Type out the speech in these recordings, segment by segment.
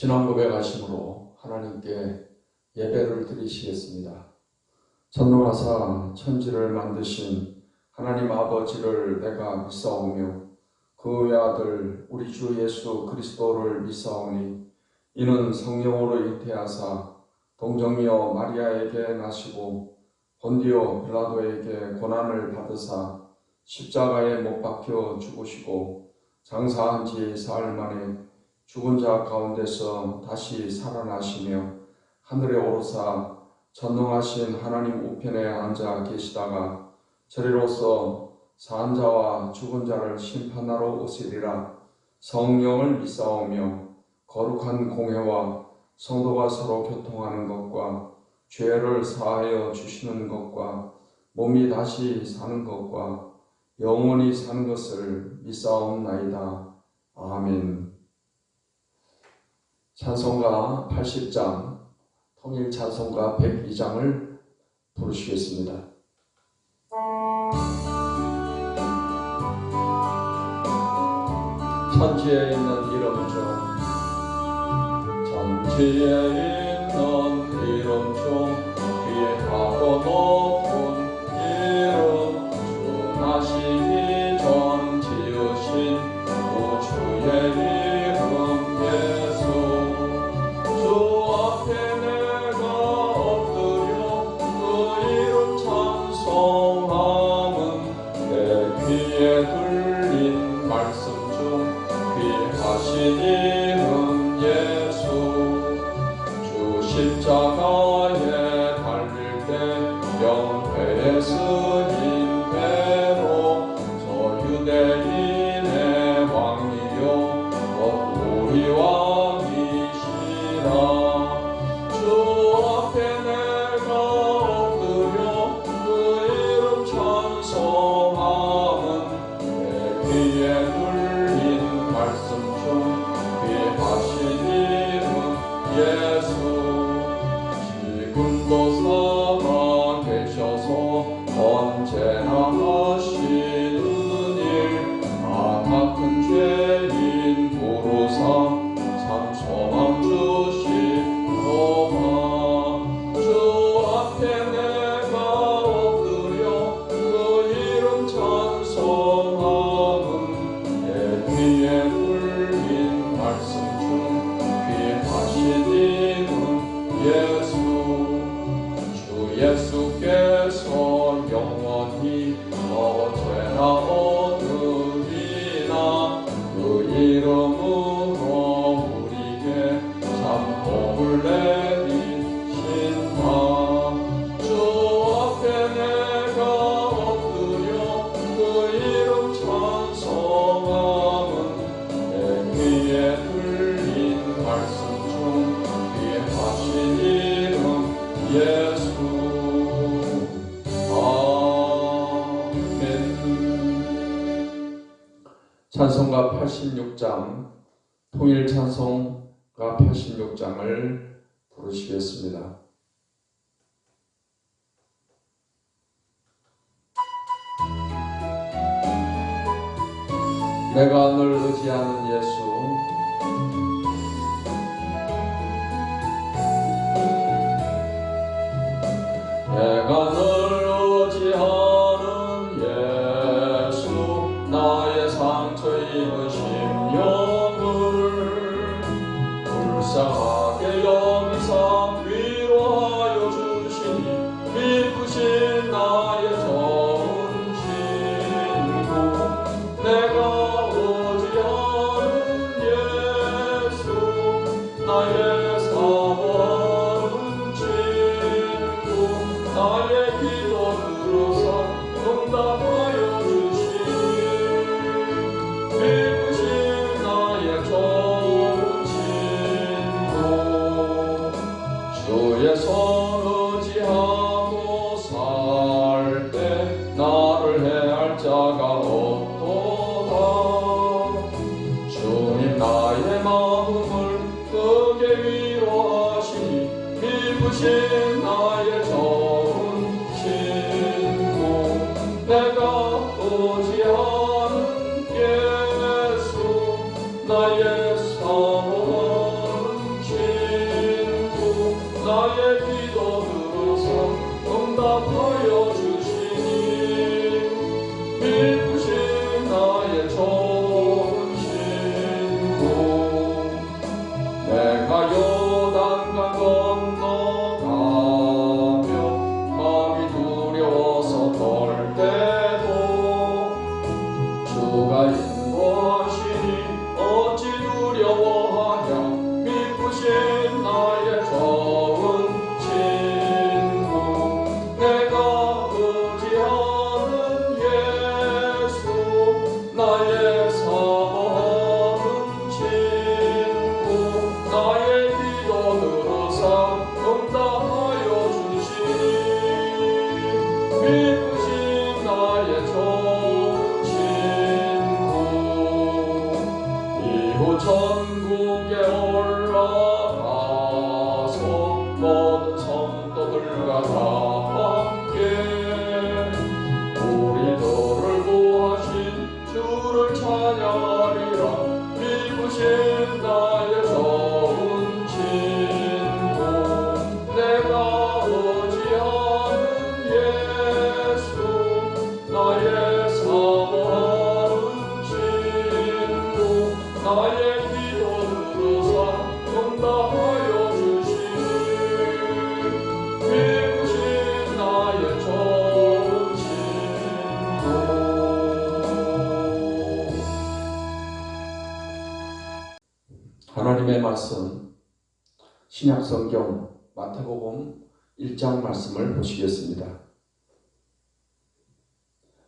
신앙 고백하심으로 하나님께 예배를 드리시겠습니다. 전능하사 천지를 만드신 하나님 아버지를 내가 믿사오며 그 외아들 우리 주 예수 그리스도를 믿사오니 이는 성령으로 잉태하사 동정녀 마리아에게 나시고 본디오 빌라도에게 고난을 받으사 십자가에 못 박혀 죽으시고 장사한 지 사흘 만에 죽은 자 가운데서 다시 살아나시며 하늘에 오르사 전능하신 하나님 우편에 앉아 계시다가 저리로서 산 자와 죽은 자를 심판하러 오시리라. 성령을 믿사오며 거룩한 공회와 성도가 서로 교통하는 것과 죄를 사하여 주시는 것과 몸이 다시 사는 것과 영원히 사는 것을 믿사옵나이다. 아멘. 찬송가 80장, 통일 찬송가 102장을 부르시겠습니다. 천지에 있는 이름 중 귀하고 높은 이름 주 나시기 전 지으신 우주의 이름 예수. 주 앞에 내가 엎드려 그 이름 찬송함은 내 귀에 들린 말씀 중 귀하신 이름 예수. 주 십자가에 달릴 때 명패에 쓰인 배로 저 유대인의 왕이요 곧 우리 왕이시라. 주 앞에 내가 엎드려 그 이름 찬송함은 내 귀에 들린 말씀 중 귀하신 이름 예수. 지금도 살아계셔서 언제나 하시는 일 나 같은 죄인 부르사 참 소망 주시도다. 주 앞에 내가 엎드려 그 이름 찬송함은 내 귀에 들린 말씀 중 귀하신 이름 예수. 주 예수께서 영원히 어제나 오늘이나 그 이름으로 우리에게 참 복을 내리신다. 주 앞에 내가 엎드려 그 이름 찬송함은 내 귀에 들린 말씀 중 귀하신 이름 예수. 찬송가 86장, 통일 찬송가 86장을 부르시겠습니다. 내가 늘 의지하는 예수. 내가 늘 의지하는 예수. 나의 상처 입은 심령을 불쌍하게 여기사 위로하여 주시니 기쁘신 나의 좋은 친구. 내가 의지하는 예수. 나의 사모하는 친구. 나의 기도 들어서 응답하여 주시니 기쁘신 나의 좋은 친구. 주의 손 의지하고 살 때 나를 해할 자가 없도다. 주님 나의 마음을 크게 위로하시니 기쁘신 나의 좋은 친구. 내가 의지하는 예수. 나의 사모하는 내가 요단강 건너가며 마음이 두려워서 떨 때도 주가 인도하시니 어찌 두려워하냐. 미쁘신 나의 좋은 친구, 내가 의지하는 예수, 나의 사모하는 친구, 나의 기도 들으사 응답하여 주시니 미쁘신 나의 좋은 친구. 이후 천국에 올라가서 모든 성도들과 다 함께 우리들을 구하신 주를 찬양하리라. 미쁘신 나의 좋은 친구, 내가 의지하는 예수, 나의 사모하는 친구, 나의 기도 들으사 응답하여 주시니 미쁘신 나의 좋은 친구. 하나님의 말씀, 신약성경 마태복음 1장 말씀을 보시겠습니다.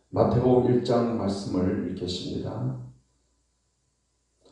마태복음 1장 말씀을 읽겠습니다.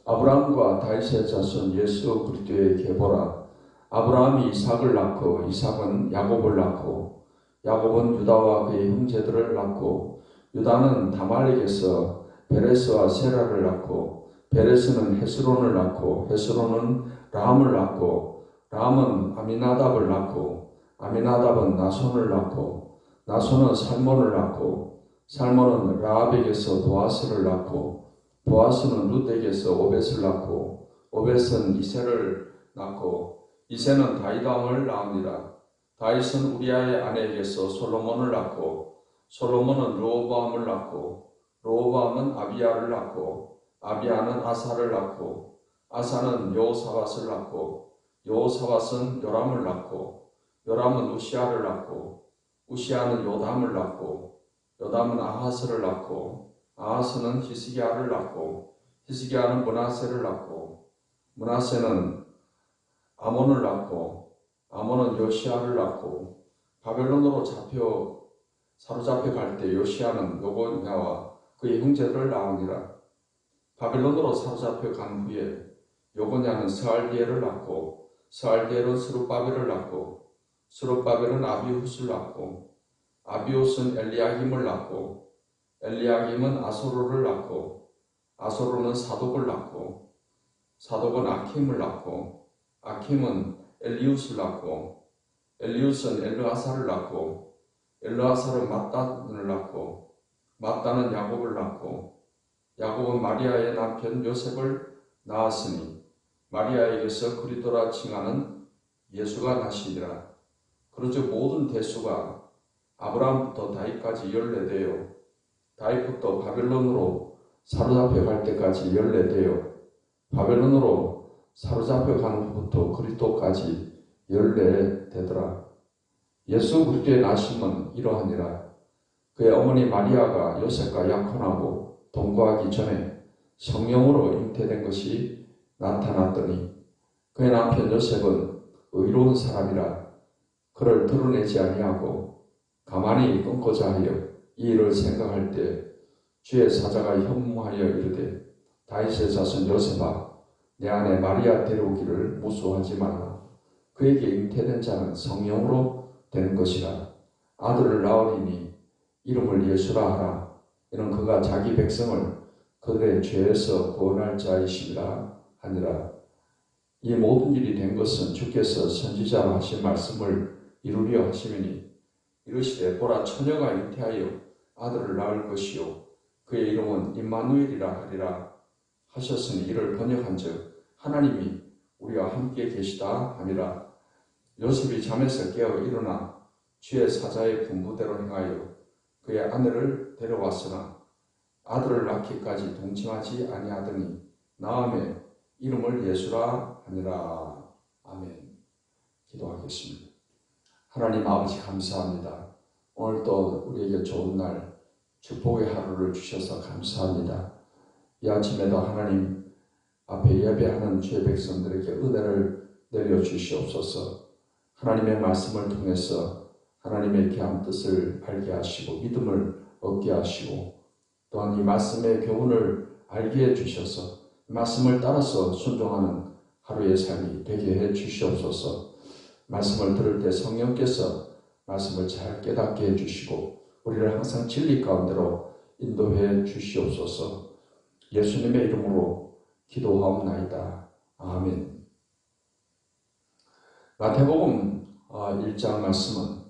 아브라함과 다윗의 자손 예수 그리스도의 계보라. 아브라함이 이삭을 낳고 이삭은 야곱을 낳고 야곱은 유다와 그의 형제들을 낳고 유다는 다말에게서 베레스와 세라를 낳고 베레스는 헤스론을 낳고 헤스론은 람을 낳고 람은 아미나답을 낳고 아미나답은 나손을 낳고 나손은 살몬을 낳고 살몬은 라합에게서 보아스를 낳고 보아스는 룻에게서 오벳을 낳고 오벳은 이새를 낳고 이새는 다윗 왕을 낳으니라. 다윗은 우리아의 아내에게서 솔로몬을 낳고 솔로몬은 르호보암을 낳고 르호보암은 아비야를 낳고 아비야는 아사를 낳고 아사는 여호사밧을 낳고 여호사밧은 요람을 낳고 요람은 우시아를 낳고 우시아는 요담을 낳고 요담은 아하스를 낳고 아하스는 히스기야를 낳고 히스기야는 므낫세를 낳고 므낫세는 아몬을 낳고 아몬은 요시야를 낳고 바벨론으로 사로잡혀 갈 때 요시야는 요고냐와 그의 형제들을 낳으니라. 바벨론으로 사로잡혀 간 후에 요고냐는 스알디엘을 낳고 스알디엘은 스룹바벨을 낳고 스룹바벨은 아비훗을 낳고 아비훗은 엘리야김을 낳고 엘리야김은 아소르를 낳고 아소르는 사독을 낳고 사독은 아킴을 낳고 아킴은 엘리웃을 낳고 엘리웃은 엘르아사를 낳고 엘르아사는 mat단을 낳고 mat단은 야곱을 낳고 야곱은 마리아의 남편 요셉을 낳았으니 마리아에게서 그리스도라 칭하는 예수가 나시니라. 그러즉 모든 대수가 아브라함부터 다윗까지 14대요 다윗부터 바벨론으로 사로잡혀 갈 때까지 14대요 바벨론으로 사로잡혀 가는 후부터 그리스도까지 14대더라. 예수 그리스도의 나심은 이러하니라. 그의 어머니 마리아가 요셉과 약혼하고 동거하기 전에 성령으로 잉태된 것이 나타났더니 그의 남편 요셉은 의로운 사람이라 그를 드러내지 아니하고 가만히 끊고자 하여 이 일을 생각할 때 주의 사자가 현무하여 이르되 다윗의 자손 요셉아 내 아내 마리아 데려오기를 무수하지 말라. 그에게 잉태된 자는 성령으로 되는 것이라. 아들을 낳으리니 이름을 예수라 하라. 이는 그가 자기 백성을 그들의 죄에서 구원할 자이시라 하니라. 이 모든 일이 된 것은 주께서 선지자로 하신 말씀을 이루려 하심이니 이르시되 보라 처녀가 잉태하여 아들을 낳을 것이요 그의 이름은 임마누엘이라 하리라 하셨으니 이를 번역한즉 하나님이 우리와 함께 계시다 함이라. 요셉이 잠에서 깨어 일어나 주의 사자의 분부대로 행하여 그의 아내를 데려왔으나 아들을 낳기까지 동침하지 아니하더니 나음에 이름을 예수라 하니라. 아멘. 기도하겠습니다. 하나님 아버지 감사합니다. 오늘도 우리에게 좋은 날, 축복의 하루를 주셔서 감사합니다. 이 아침에도 하나님 앞에 예배하는 주의 백성들에게 은혜를 내려주시옵소서. 하나님의 말씀을 통해서 하나님의 귀한 뜻을 알게 하시고 믿음을 얻게 하시고 또한 이 말씀의 교훈을 알게 해주셔서 말씀을 따라서 순종하는 하루의 삶이 되게 해 주시옵소서. 말씀을 들을 때 성령께서 말씀을 잘 깨닫게 해주시고 우리를 항상 진리 가운데로 인도해 주시옵소서. 예수님의 이름으로 기도하옵나이다. 아멘. 마태복음 1장 말씀은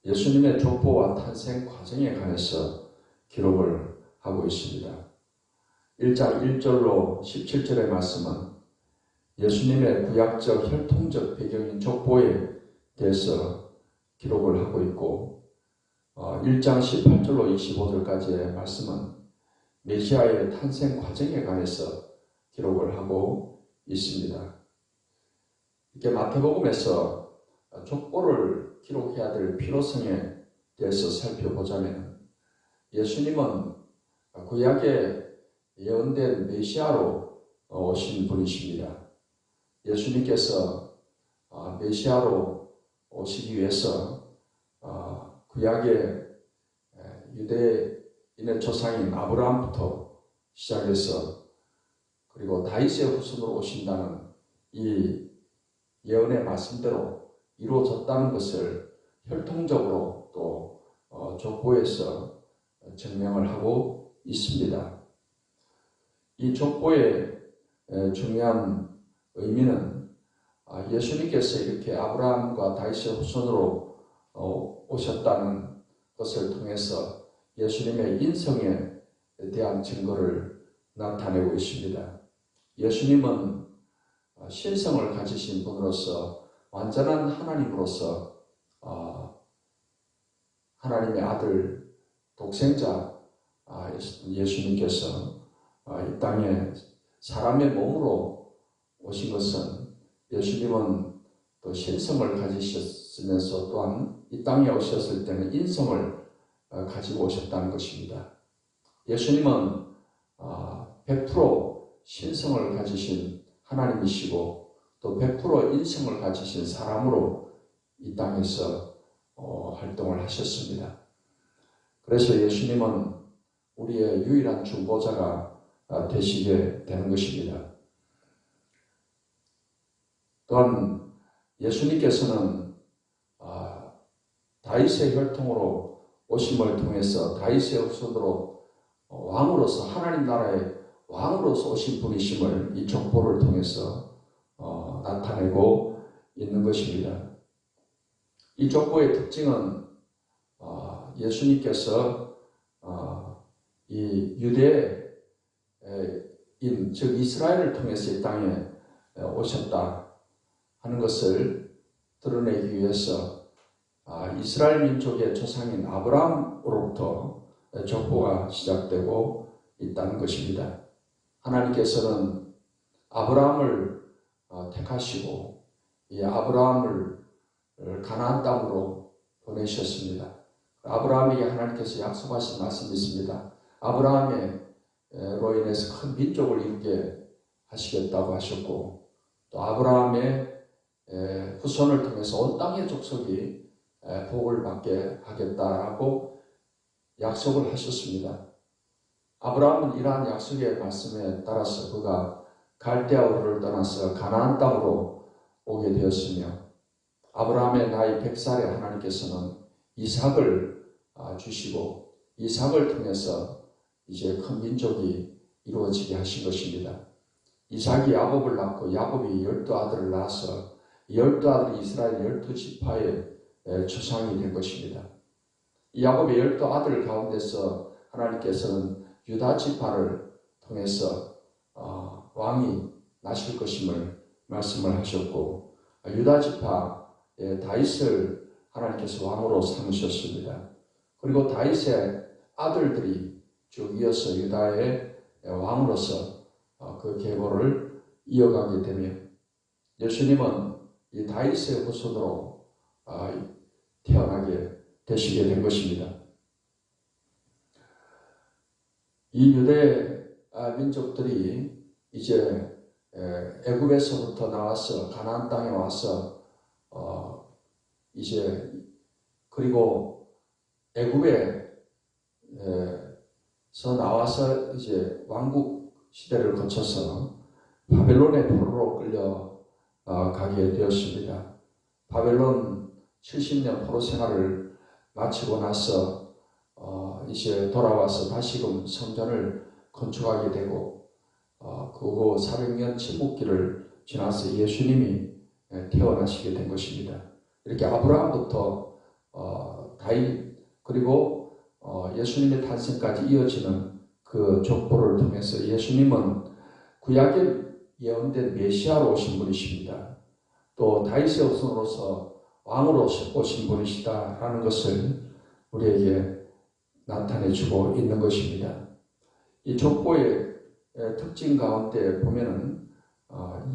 예수님의 족보와 탄생 과정에 관해서 기록을 하고 있습니다. 1장 1절로 17절의 말씀은 예수님의 구약적 혈통적 배경인 족보에 대해서 기록을 하고 있고 1장 18절로 25절까지의 말씀은 메시아의 탄생 과정에 관해서 기록을 하고 있습니다. 이렇게 마태복음에서 족보를 기록해야 될 필요성에 대해서 살펴보자면 예수님은 구약에 예언된 메시아로 오신 분이십니다. 예수님께서 메시아로 오시기 위해서 구약의 유대인의 조상인 아브라함부터 시작해서 그리고 다윗의 후손으로 오신다는 이 예언의 말씀대로 이루어졌다는 것을 혈통적으로 또 족보에서 증명을 하고 있습니다. 이 족보의 중요한 의미는 예수님께서 이렇게 아브라함과 다윗의 후손으로 오셨다는 것을 통해서 예수님의 인성에 대한 증거를 나타내고 있습니다. 예수님은 신성을 가지신 분으로서 완전한 하나님으로서 하나님의 아들 독생자 예수님께서 이 땅에 사람의 몸으로 오신 것은 예수님은 또 신성을 가지셨으면서 또한 이 땅에 오셨을 때는 인성을 가지고 오셨다는 것입니다. 예수님은 100% 신성을 가지신 하나님이시고 또 100% 인성을 가지신 사람으로 이 땅에서 활동을 하셨습니다. 그래서 예수님은 우리의 유일한 중보자가 되시게 되는 것입니다. 또한 예수님께서는 다윗의 혈통으로 오심을 통해서 다윗의 후손으로 왕으로서 하나님 나라의 왕으로서 오신 분이심을 이 족보를 통해서 나타내고 있는 것입니다. 이 족보의 특징은 예수님께서 이 유대인 즉 이스라엘을 통해서 이 땅에 오셨다 하는 것을 드러내기 위해서 이스라엘 민족의 조상인 아브라함으로부터 족보가 시작되고 있다는 것입니다. 하나님께서는 아브라함을 택하시고 이 아브라함을 가나안 땅으로 보내셨습니다. 아브라함에게 하나님께서 약속하신 말씀이 있습니다. 아브라함으로 인해서 큰 민족을 이루게 하시겠다고 하셨고 또 아브라함의 후손을 통해서 온 땅의 족속이 복을 받게 하겠다라고 약속을 하셨습니다. 아브라함은 이러한 약속의 말씀에 따라서 그가 갈대아 우르를 떠나서 가나안 땅으로 오게 되었으며 아브라함의 나이 100살에 하나님께서는 이삭을 주시고 이삭을 통해서 이제 큰 민족이 이루어지게 하신 것입니다. 이삭이 야곱을 낳고 야곱이 12아들을 낳아서 12아들이 이스라엘 12지파의 조상이 된 것입니다. 이 야곱의 12아들 가운데서 하나님께서는 유다 지파를 통해서 왕이 나실 것임을 말씀을 하셨고 유다 지파의 다윗을 하나님께서 왕으로 삼으셨습니다. 그리고 다윗의 아들들이 쭉 이어서 유다의 왕으로서 그 계보를 이어가게 되며 예수님은 이 다윗의 후손으로 태어나게 되시게 된 것입니다. 이 유대 민족들이 이제 애굽에서부터 나와서 가나안 땅에 와서 이제 그리고 애굽에서 나와서 이제 왕국 시대를 거쳐서 바벨론의 포로로 끌려가게 되었습니다. 바벨론 70년 포로 생활을 마치고 나서 이제 돌아와서 다시금 성전을 건축하게 되고 그 후 400년 침묵기를 지나서 예수님이 태어나시게 된 것입니다. 이렇게 아브라함부터 다윗 그리고 예수님의 탄생까지 이어지는 그 족보를 통해서 예수님은 구약에 예언된 메시아로 오신 분이십니다. 또 다윗의 후손으로서 왕으로 오신 분이시다라는 것을 우리에게 나타내주고 있는 것입니다. 이 족보의 특징 가운데 보면은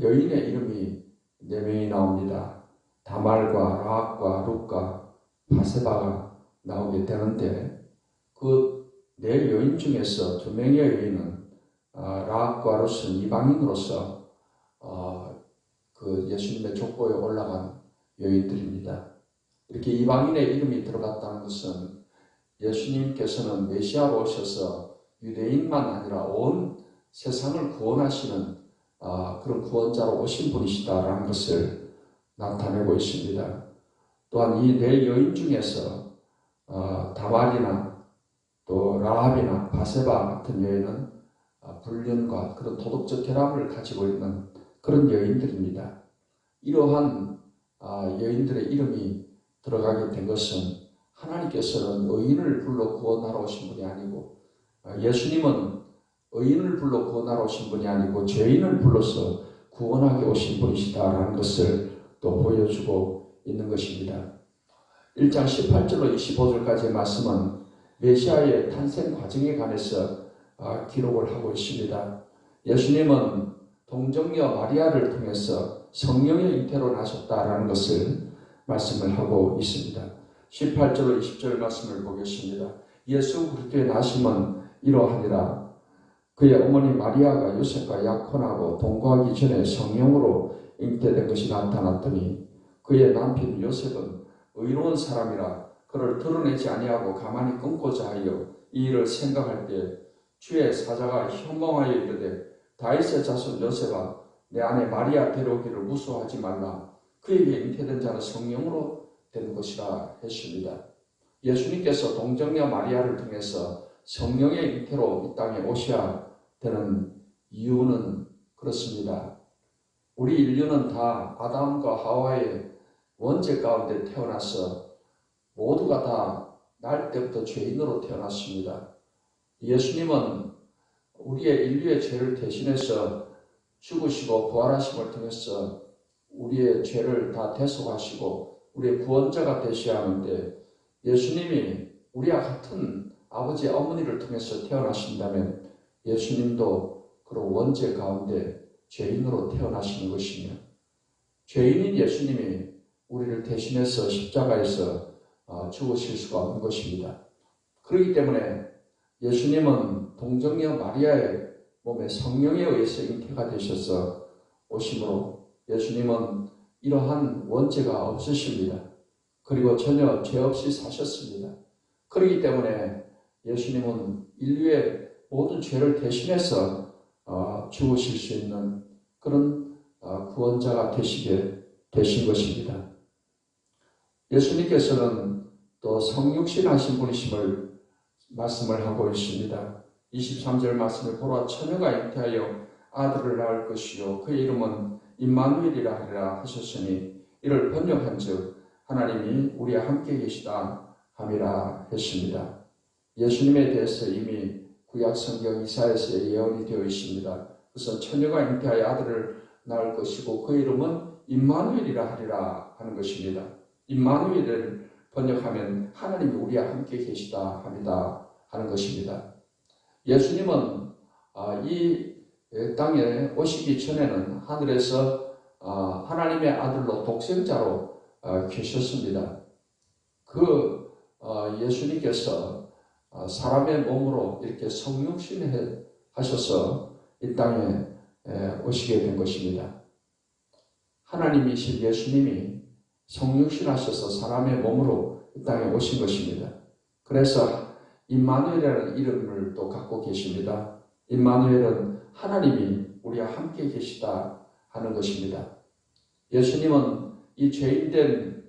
여인의 이름이 4명이 나옵니다. 다말과 라합과 룻과 바세바가 나오게 되는데 그 4여인 중에서 2명의 여인은 라합과 룻은 이방인으로서 그 예수님의 족보에 올라간 여인들입니다. 이렇게 이방인의 이름이 들어갔다는 것은 예수님께서는 메시아로 오셔서 유대인만 아니라 온 세상을 구원하시는 그런 구원자로 오신 분이시다라는 것을 나타내고 있습니다. 또한 이 4여인 중에서 다말이나 또 라합이나 바세바 같은 여인은 불륜과 그런 도덕적 결함을 가지고 있는 그런 여인들입니다. 이러한 여인들의 이름이 들어가게 된 것은 하나님께서는 의인을 불러 구원하러 오신 분이 아니고 예수님은 의인을 불러 구원하러 오신 분이 아니고 죄인을 불러서 구원하게 오신 분이시다라는 것을 또 보여주고 있는 것입니다. 1장 18절로 25절까지의 말씀은 메시아의 탄생 과정에 관해서 기록을 하고 있습니다. 예수님은 동정녀 마리아를 통해서 성령의 잉태로 나셨다라는 것을 말씀을 하고 있습니다. 18절로 20절 말씀을 보겠습니다. 예수 그리스도의 나심은 이러하니라. 그의 어머니 마리아가 요셉과 약혼하고 동거하기 전에 성령으로 잉태된 것이 나타났더니 그의 남편 요셉은 의로운 사람이라 그를 드러내지 아니하고 가만히 끊고자 하여 이 일을 생각할 때 주의 사자가 현몽하여 이르되 다윗의 자손 요셉아 내 아내 마리아 데려오기를 무수하지 말라. 그에게 잉태된 자는 성령으로 된 것이라 했습니다. 예수님께서 동정녀 마리아를 통해서 성령의 잉태로 이 땅에 오셔야 되는 이유는 그렇습니다. 우리 인류는 다 아담과 하와의 원죄 가운데 태어나서 모두가 다 날 때부터 죄인으로 태어났습니다. 예수님은 우리의 인류의 죄를 대신해서 죽으시고 부활하심을 통해서 우리의 죄를 다 대속하시고 우리의 구원자가 되셔야 하는데 예수님이 우리와 같은 아버지 어머니를 통해서 태어나신다면 예수님도 그런 원죄 가운데 죄인으로 태어나시는 것이며 죄인인 예수님이 우리를 대신해서 십자가에서 죽으실 수가 없는 것입니다. 그렇기 때문에 예수님은 동정녀 마리아의 몸에 성령에 의해서 잉태가 되셔서 오심으로 예수님은 이러한 원죄가 없으십니다. 그리고 전혀 죄 없이 사셨습니다. 그렇기 때문에 예수님은 인류의 모든 죄를 대신해서 죽으실 수 있는 그런 구원자가 되시게 되신 것입니다. 예수님께서는 또 성육신 하신 분이심을 말씀을 하고 있습니다. 23절 말씀을 보라 처녀가 잉태하여 아들을 낳을 것이요 그의 이름은 임마누엘이라 하리라 하셨으니 이를 번역한즉 하나님이 우리와 함께 계시다 함이라 했습니다. 예수님에 대해서 이미 구약 성경 이사야서에 예언이 되어 있습니다. 우선 처녀가 잉태하여 아들을 낳을 것이고 그 이름은 임마누엘이라 하리라 하는 것입니다. 임마누엘을 번역하면 하나님이 우리와 함께 계시다 합니다 하는 것입니다. 예수님은 이 땅에 오시기 전에는 하늘에서 하나님의 아들로 독생자로 계셨습니다. 그 예수님께서 사람의 몸으로 이렇게 성육신 하셔서 이 땅에 오시게 된 것입니다. 하나님이신 예수님이 성육신 하셔서 사람의 몸으로 이 땅에 오신 것입니다. 그래서 임마누엘이라는 이름을 또 갖고 계십니다. 임마누엘은 하나님이 우리와 함께 계시다 하는 것입니다. 예수님은 이 죄인된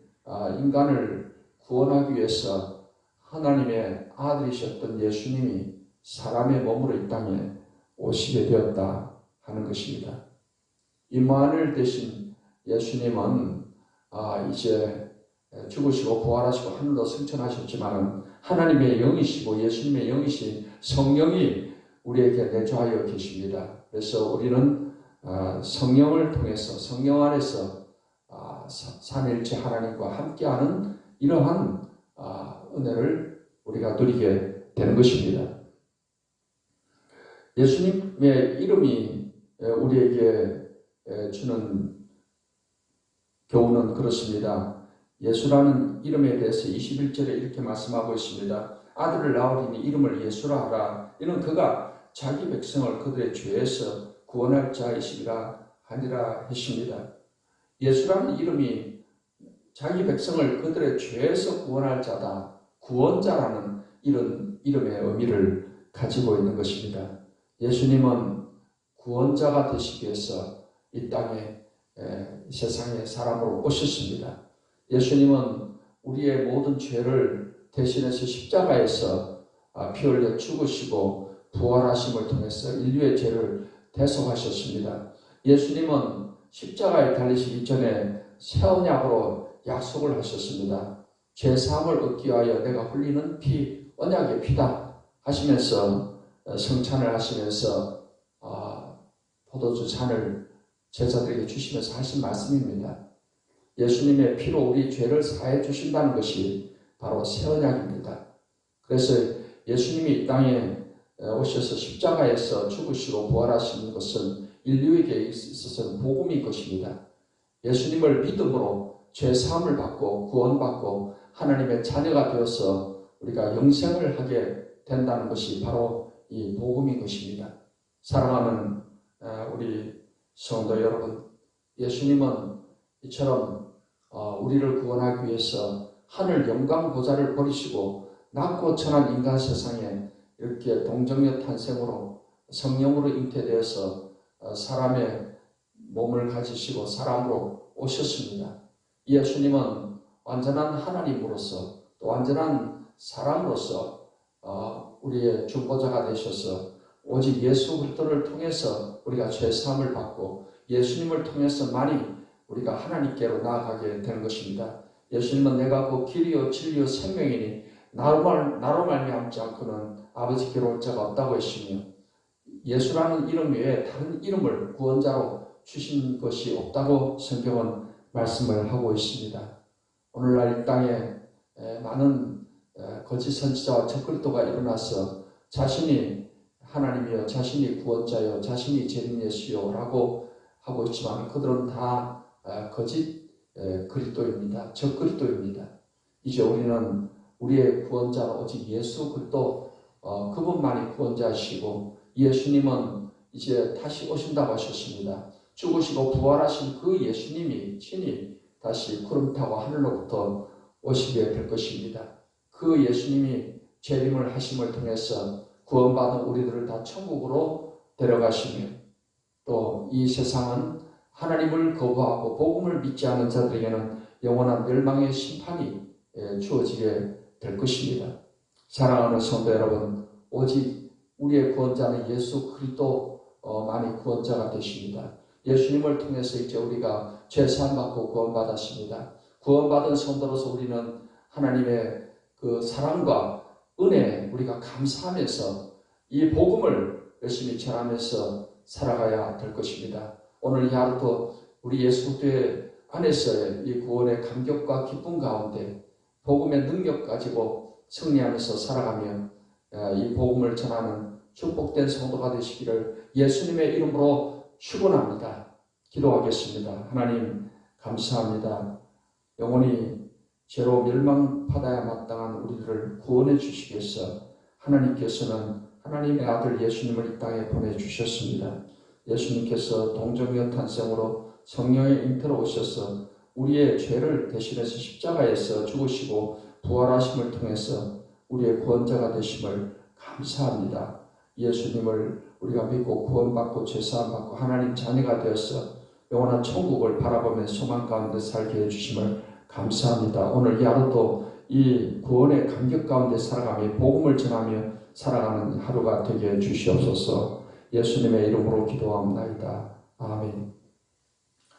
인간을 구원하기 위해서 하나님의 아들이셨던 예수님이 사람의 몸으로 이 땅에 오시게 되었다 하는 것입니다. 임마누엘 대신 예수님은 이제 죽으시고 부활하시고 하늘로 승천하셨지만 하나님의 영이시고 예수님의 영이신 성령이 우리에게 내주하여 계십니다. 그래서 우리는 성령을 통해서 성령 안에서 삼위일체 하나님과 함께하는 이러한 은혜를 우리가 누리게 되는 것입니다. 예수님의 이름이 우리에게 주는 교훈은 그렇습니다. 예수라는 이름에 대해서 21절에 이렇게 말씀하고 있습니다. 아들을 낳으리니 이름을 예수라 하라. 이는 그가 자기 백성을 그들의 죄에서 구원할 자이시리라 하니라 했습니다. 예수라는 이름이 자기 백성을 그들의 죄에서 구원할 자다, 구원자라는 이런 이름의 의미를 가지고 있는 것입니다. 예수님은 구원자가 되시기 위해서 이 땅에 세상에 사람으로 오셨습니다. 예수님은 우리의 모든 죄를 대신해서 십자가에서 피 흘려 죽으시고 부활하심을 통해서 인류의 죄를 대속하셨습니다. 예수님은 십자가에 달리시기 전에 새 언약으로 약속을 하셨습니다. 죄사함을 얻기 위하여 내가 흘리는 피, 언약의 피다 하시면서 성찬을 하시면서 포도주 잔을 제자들에게 주시면서 하신 말씀입니다. 예수님의 피로 우리 죄를 사해 주신다는 것이 바로 새 언약입니다. 그래서 예수님이 이 땅에 오셔서 십자가에서 죽으시고 부활하시는 것은 인류에게 있어서는 복음인 것입니다. 예수님을 믿음으로 죄 사함을 받고 구원받고 하나님의 자녀가 되어서 우리가 영생을 하게 된다는 것이 바로 이 복음인 것입니다. 사랑하는 우리 성도 여러분, 예수님은 이처럼 우리를 구원하기 위해서 하늘 영광 보좌를 버리시고 낮고 천한 인간 세상에 이렇게 동정녀 탄생으로 성령으로 잉태되어서 사람의 몸을 가지시고 사람으로 오셨습니다. 예수님은 완전한 하나님으로서 또 완전한 사람으로서 우리의 중보자가 되셔서 오직 예수 그리스도를 통해서 우리가 죄사함을 받고 예수님을 통해서 많이 우리가 하나님께로 나아가게 되는 것입니다. 예수님은 내가 그 길이요 진리요 생명이니 나로 말미암지 않고는 아버지께로 올 자가 없다고 했으며 예수라는 이름 외에 다른 이름을 구원자로 주신 것이 없다고 성경은 말씀을 하고 있습니다. 오늘날 이 땅에 많은 거짓 선지자와 적그리스도가 일어나서 자신이 하나님이여 자신이 구원자여 자신이 재림 예수여 라고 하고 있지만 그들은 다 거짓 그리스도입니다. 적그리스도입니다. 이제 우리는 우리의 구원자는 오직 예수 그리스도 그분만이 구원자이시고 예수님은 이제 다시 오신다고 하셨습니다. 죽으시고 부활하신 그 예수님이 친히 다시 구름 타고 하늘로부터 오시게 될 것입니다. 그 예수님이 재림을 하심을 통해서 구원받은 우리들을 다 천국으로 데려가시며 또 이 세상은 하나님을 거부하고 복음을 믿지 않은 자들에게는 영원한 멸망의 심판이 주어지게 될 것입니다. 사랑하는 성도 여러분, 오직 우리의 구원자는 예수 그리스도만이 구원자가 되십니다. 예수님을 통해서 이제 우리가 죄사함 받고 구원받았습니다. 구원받은 성도로서 우리는 하나님의 그 사랑과 은혜에 우리가 감사하면서 이 복음을 열심히 전하면서 살아가야 될 것입니다. 오늘 이 하루도 우리 예수 그리스도의 안에서의 이 구원의 감격과 기쁨 가운데 복음의 능력 가지고 승리하면서 살아가며 이 복음을 전하는 축복된 성도가 되시기를 예수님의 이름으로 축원합니다. 기도하겠습니다. 하나님 감사합니다. 영원히 죄로 멸망받아야 마땅한 우리들을 구원해 주시기 위해서 하나님께서는 하나님의 아들 예수님을 이 땅에 보내주셨습니다. 예수님께서 동정녀 탄생으로 성령의 잉태로 오셔서 우리의 죄를 대신해서 십자가에서 죽으시고 부활하심을 통해서 우리의 구원자가 되심을 감사합니다. 예수님을 우리가 믿고 구원받고 죄사함받고 하나님 자녀가 되어서 영원한 천국을 바라보며 소망 가운데 살게 해주심을 감사합니다. 오늘 이 하루도 이 구원의 감격 가운데 살아가며 복음을 전하며 살아가는 하루가 되게 해주시옵소서. 예수님의 이름으로 기도하옵나이다. 아멘.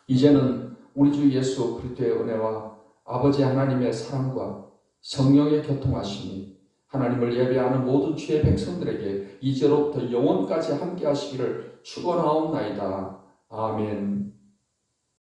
이제는 우리 주 예수 그리스도의 은혜와 아버지 하나님의 사랑과 성령의 교통하심이 하나님을 예배하는 모든 주의 백성들에게 이제로부터 영원까지 함께 하시기를 축원하옵나이다. 아멘.